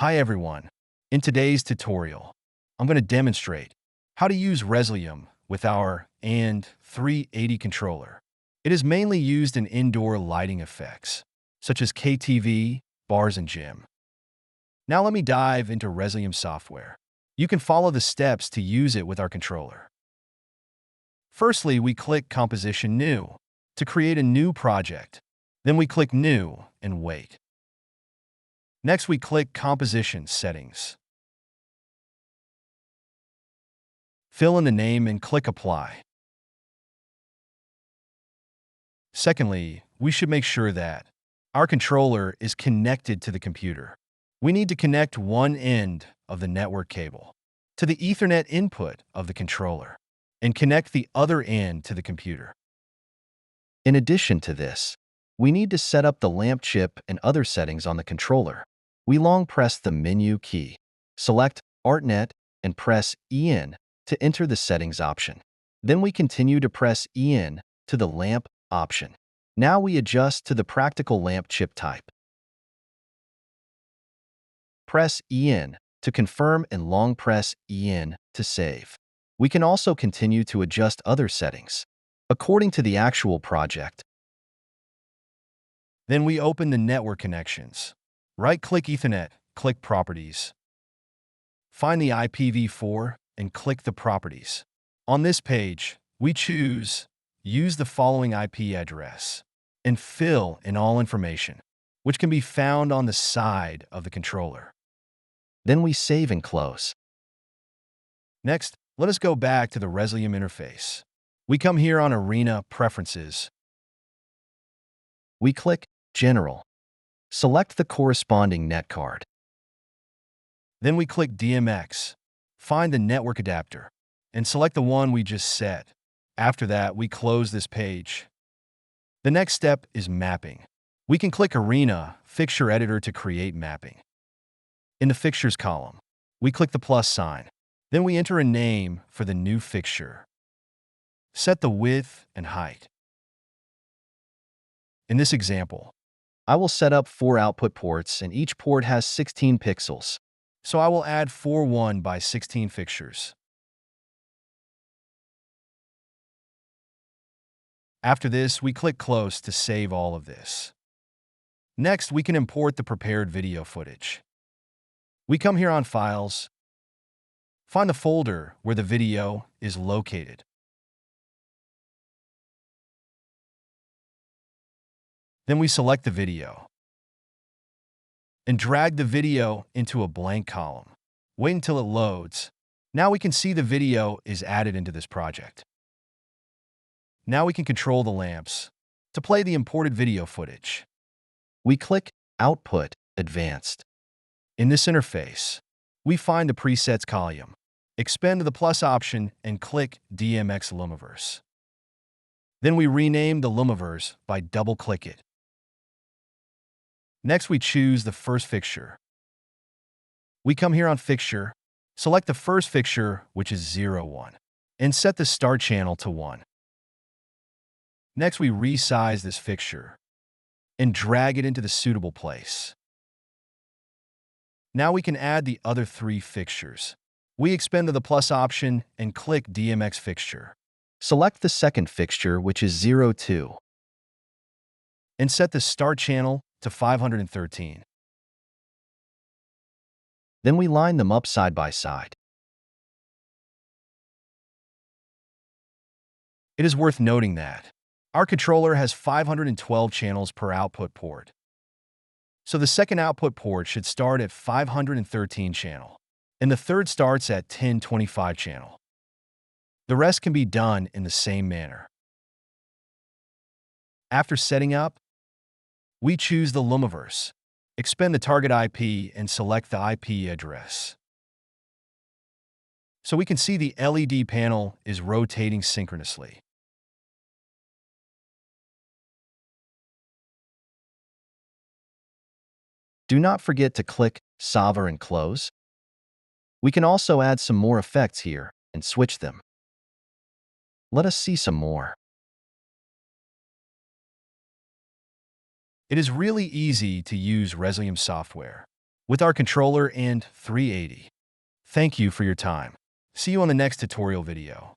Hi everyone. In today's tutorial, I'm going to demonstrate how to use Resolume with our AN-380 controller. It is mainly used in indoor lighting effects, such as KTV, bars, and gym. Now let me dive into Resolume software. You can follow the steps to use it with our controller. Firstly, we click Composition New to create a new project. Then we click New and wait. Next, we click Composition Settings. Fill in the name and click Apply. Secondly, we should make sure that our controller is connected to the computer. We need to connect one end of the network cable to the Ethernet input of the controller and connect the other end to the computer. In addition to this, we need to set up the lamp chip and other settings on the controller. We long press the menu key, select ArtNet, and press EN to enter the settings option. Then we continue to press EN to the lamp option. Now we adjust to the practical lamp chip type. Press EN to confirm and long press EN to save. We can also continue to adjust other settings according to the actual project. Then we open the network connections. Right-click Ethernet, click Properties. Find the IPv4 and click the Properties. On this page, we choose Use the following IP address and fill in all information, which can be found on the side of the controller. Then we save and close. Next, let us go back to the Resolume interface. We come here on Arena Preferences. We click General. Select the corresponding net card. Then we click DMX. Find the network adapter and select the one we just set. After that, we close this page. The next step is mapping. We can click Arena Fixture Editor to create mapping. In the Fixtures column, we click the plus sign. Then we enter a name for the new fixture. Set the width and height. In this example, I will set up 4 output ports and each port has 16 pixels. So I will add 4 1x16 fixtures. After this, we click Close to save all of this. Next, we can import the prepared video footage. We come here on Files, find the folder where the video is located. Then we select the video and drag the video into a blank column. Wait until it loads. Now we can see the video is added into this project. Now we can control the lamps to play the imported video footage. We click Output Advanced. In this interface, we find the presets column. Expand to the plus option and click DMX Lumiverse. Then we rename the Lumiverse by double-click it. Next, we choose the first fixture. We come here on Fixture, select the first fixture, which is 0, 1, and set the start channel to 1. Next, we resize this fixture and drag it into the suitable place. Now we can add the other 3 fixtures. We expand to the plus option and click DMX Fixture. Select the second fixture, which is 0, 2, and set the start channel to 513. Then we line them up side by side. It is worth noting that our controller has 512 channels per output port. So the second output port should start at 513 channel, and the third starts at 1025 channel. The rest can be done in the same manner. After setting up, we choose the Lumiverse, expand the target IP, and select the IP address. So we can see the LED panel is rotating synchronously. Do not forget to click Save and close. We can also add some more effects here and switch them. Let us see some more. It is really easy to use Resolume software. with our controller AN-380. Thank you for your time. See you on the next tutorial video.